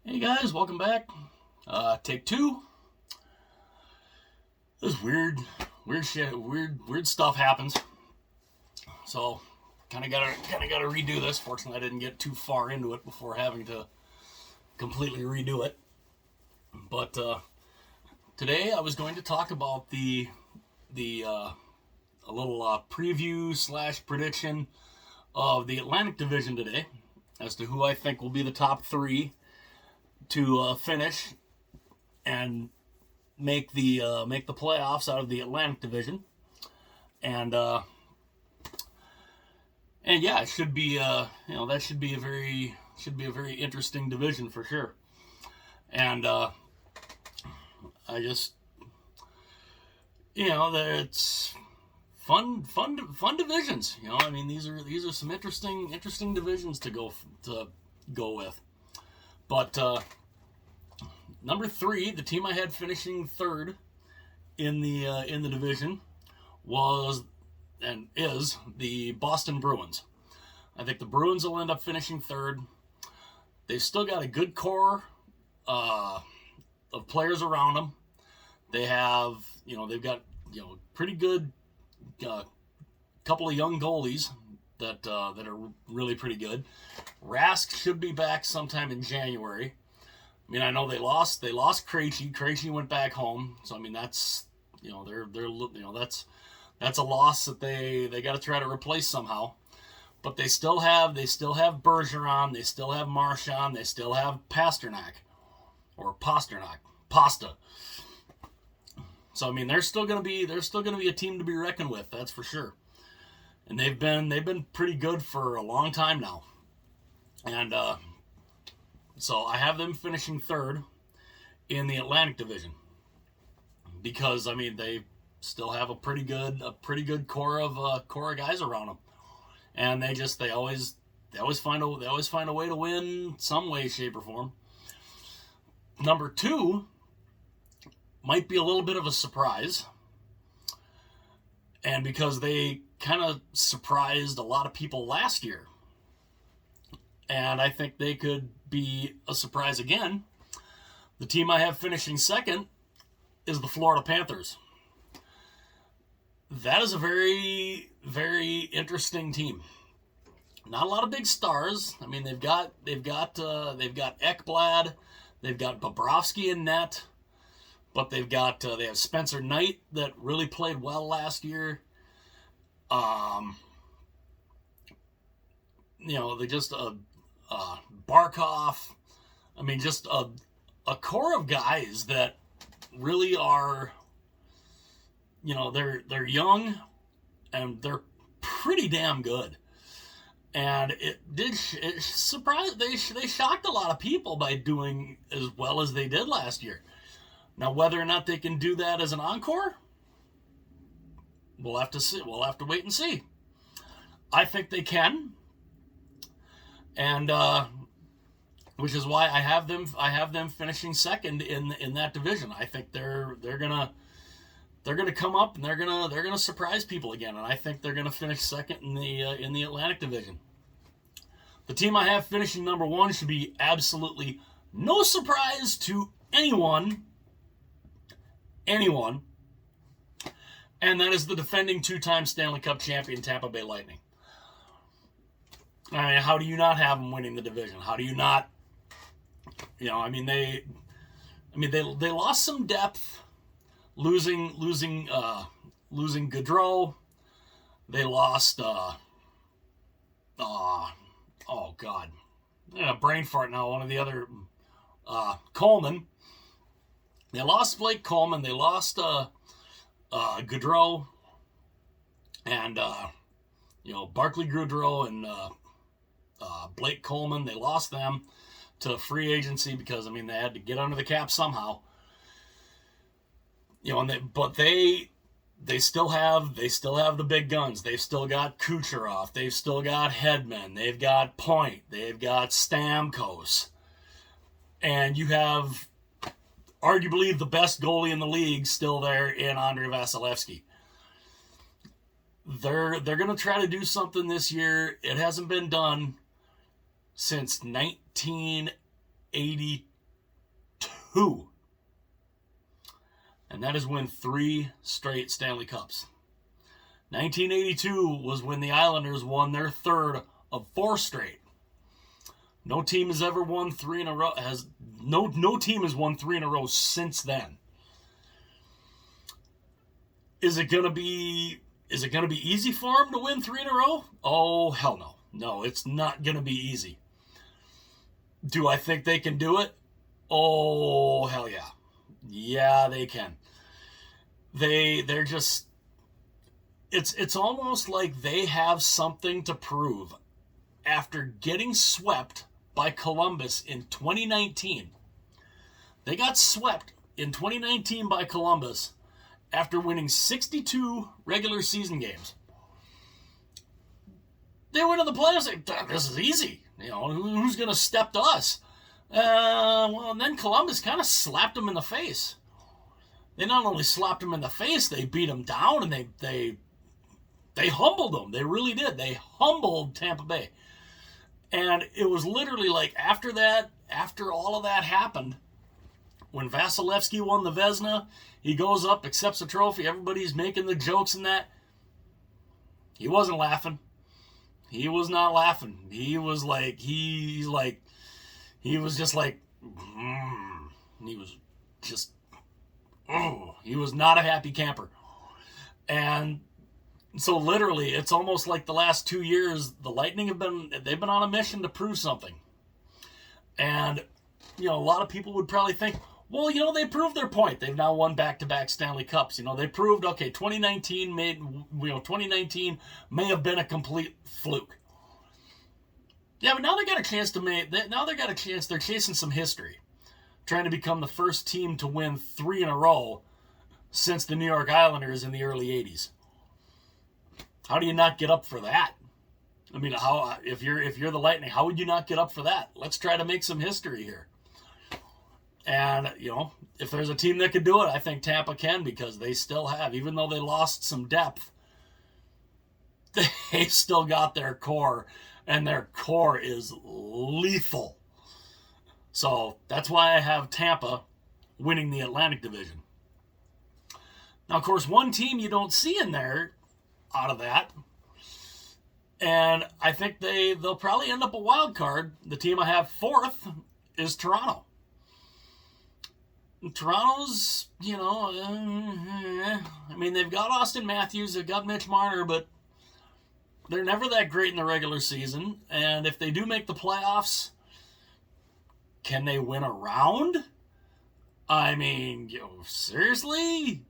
Hey guys, welcome back. Take two. This weird shit, weird stuff happens. So, kind of gotta redo this. Fortunately, I didn't get too far into it before having to completely redo it. But today I was going to talk about the a little preview slash prediction of the Atlantic Division today, as to who I think will be the top three to finish and make the playoffs out of the Atlantic Division, and yeah, it should be that should be a very interesting division for sure. And I just that it's fun divisions. I mean, these are some interesting divisions to go with. But number three, the team I had finishing third in the division was and is the Boston Bruins. I think the Bruins will end up finishing third. They've still got a good core of players around them. They have, they've got pretty good couple of young goalies that are really pretty good. Rask should be back sometime in January. I mean, I know they lost Krejci. Krejci went back home, so I mean that's that's a loss that they got to try to replace somehow. But they still have Bergeron, they still have Marchand, they still have Pasternak. Pasta. So I mean, they're still gonna be a team to be reckoned with. That's for sure. And they've been pretty good for a long time now. And so I have them finishing third in the Atlantic Division because I mean they still have a pretty good core of guys around them, and they always find a way to win some way, shape, or form. Number two might be a little bit of a surprise, and because they kind of surprised a lot of people last year, and I think they could be a surprise again. The team I have finishing second is the Florida Panthers. That is a very, very interesting team. Not a lot of big stars. I mean, they've got Ekblad, they've got Bobrovsky in net, but they have Spencer Knight that really played well last year. They just Barkov. I mean, just a core of guys that really are, they're young and they're pretty damn good. And it surprised, they shocked a lot of people by doing as well as they did last year. Now, whether or not they can do that as an encore, we'll have to see. We'll have to wait and see. I think they can, and which is why I have them finishing second in that division. I think they're gonna come up and they're gonna surprise people again, and I think they're gonna finish second in the Atlantic Division. The team I have finishing number one should be absolutely no surprise to anyone, and that is the defending two-time Stanley Cup champion Tampa Bay Lightning. I mean, how do you not have them winning the division? How do you not? They lost some depth, losing Gaudreau. They lost oh god, brain fart now. One of the other Coleman. They lost Blake Coleman. They lost Gaudreau, and Barclay Goodrow and Blake Coleman. They lost them to free agency because they had to get under the cap somehow. But they still have the big guns. They've still got Kucherov. They've still got Hedman. They've got Point. They've got Stamkos, and you have arguably the best goalie in the league still there in Andrei Vasilevsky. They're going to try to do something this year. It hasn't been done since 1982. 2. And that is win 3 straight Stanley Cups. 1982 was when the Islanders won their 3rd of 4 straight. No team has ever won 3 in a row. No team has won 3 in a row since then. Is it gonna be easy for them to win 3 in a row? Oh, hell no. No, it's not gonna be easy. Do I think they can do it? Oh, hell yeah. Yeah, they can. They're just, it's almost like they have something to prove after getting swept by Columbus in 2019. They got swept in 2019 by Columbus after winning 62 regular season games. They went to the playoffs. This is easy. Who's going to step to us? And then Columbus kind of slapped them in the face. They not only slapped them in the face, they beat them down, and they humbled them. They really did. They humbled Tampa Bay. And it was literally like after all of that happened, when Vasilevsky won the Vezina, he goes up, accepts the trophy, everybody's making the jokes and that. He wasn't laughing. He was not laughing. He was like, he was just like, he was just, he was not a happy camper. And so literally, it's almost like the last 2 years, the Lightning they've been on a mission to prove something. And, a lot of people would probably think, well, they proved their point. They've now won back-to-back Stanley Cups. They proved, okay, 2019 may have been a complete fluke. Yeah, but now they got a chance they're chasing some history. Trying to become the first team to win 3 in a row since the New York Islanders in the early 80s. How do you not get up for that? I mean, if you're the Lightning, how would you not get up for that? Let's try to make some history here. And, if there's a team that could do it, I think Tampa can, because they still have, even though they lost some depth, they still got their core, and their core is lethal. So that's why I have Tampa winning the Atlantic Division. Now, of course, one team you don't see in there out of that, and I think they'll probably end up a wild card. The team I have 4th is Toronto. Toronto's, they've got Austin Matthews, they've got Mitch Marner, but they're never that great in the regular season. And if they do make the playoffs, can they win a round? I mean, seriously?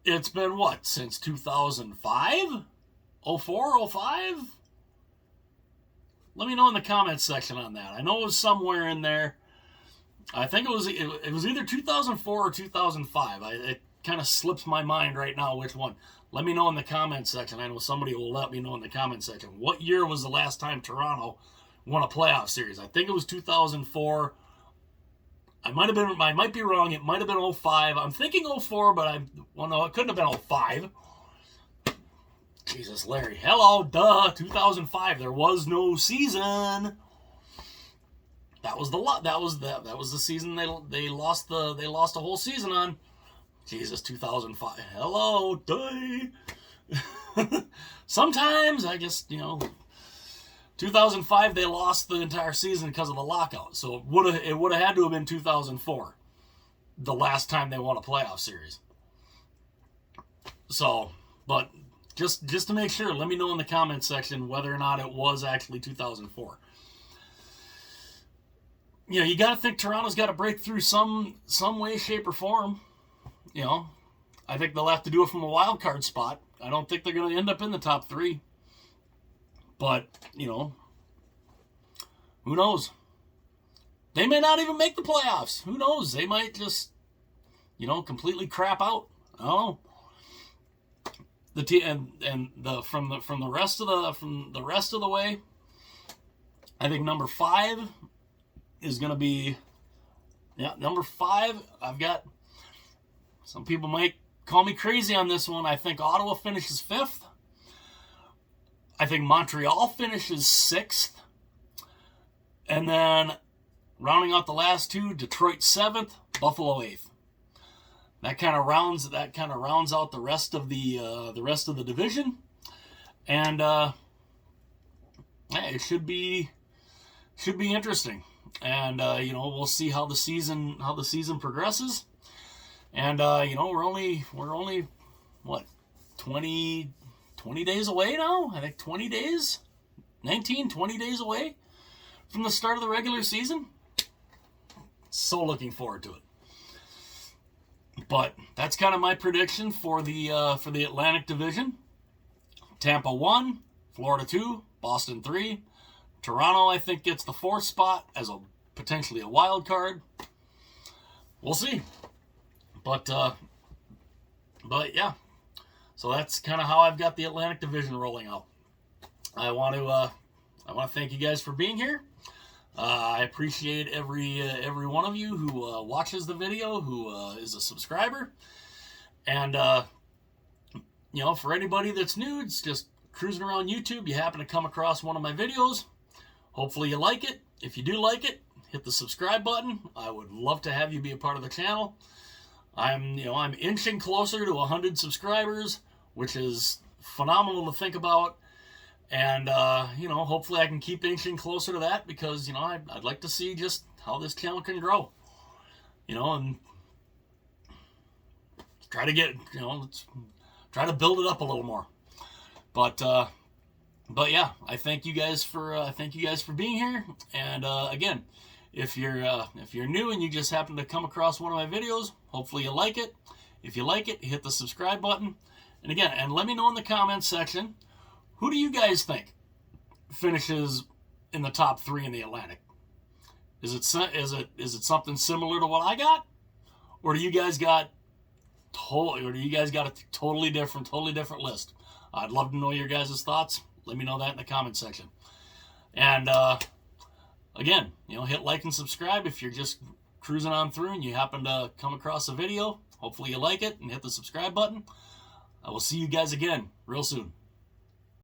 It's been what, since 2005? 04, 05? Let me know in the comments section on that. I know it was somewhere in there. I think it was either 2004 or 2005. It kind of slips my mind right now which one. Let me know in the comments section. I know somebody will let me know in the comments section. What year was the last time Toronto won a playoff series? I think it was 2004. I might be wrong. It might have been 05. I'm thinking 04, but no, it couldn't have been 05. Jesus, Larry. Hello, 2005. There was no season. That was the season they lost a whole season on. Jesus, 2005. Hello, day. Sometimes I guess 2005 they lost the entire season because of the lockout. So it would have had to have been 2004, the last time they won a playoff series. So, but just to make sure, let me know in the comments section whether or not it was actually 2004. You got to think Toronto's got to break through some way, shape, or form. I think they'll have to do it from a wild card spot. I don't think they're going to end up in the top 3. But, who knows? They may not even make the playoffs. Who knows? They might just, completely crap out. I don't know. The team from the rest of the way, I think number 5 is going to be, number 5. I've got, some people might call me crazy on this one. I think Ottawa finishes 5th. I think Montreal finishes 6th. And then rounding out the last two, Detroit 7th, Buffalo 8th. That kind of rounds out the rest of the division, and it should be interesting. And we'll see how the season progresses. And we're only what, 20 days away now. I think 20 days, 20 days away from the start of the regular season. So looking forward to it. But that's kind of my prediction for the Atlantic Division. Tampa 1, Florida 2, Boston 3. Toronto, I think, gets the 4th spot as potentially a wild card. We'll see. But yeah. So that's kind of how I've got the Atlantic Division rolling out. I want to thank you guys for being here. I appreciate every one of you who watches the video, who is a subscriber. And, for anybody that's new, it's just cruising around YouTube, you happen to come across one of my videos. Hopefully you like it. If you do like it, hit the subscribe button. I would love to have you be a part of the channel. I'm inching closer to 100 subscribers, which is phenomenal to think about. And, hopefully I can keep inching closer to that because, I'd like to see just how this channel can grow. And try to get, let's try to build it up a little more. But yeah, I thank you guys for being here. And, again, if you're new and you just happen to come across one of my videos, hopefully you like it. If you like it, hit the subscribe button. And again, let me know in the comments section, who do you guys think finishes in the top 3 in the Atlantic? Is it something similar to what I got, or do you guys got a totally different list? I'd love to know your guys' thoughts. Let me know that in the comment section. And again, hit like and subscribe if you're just cruising on through and you happen to come across a video. Hopefully you like it and hit the subscribe button. I will see you guys again real soon.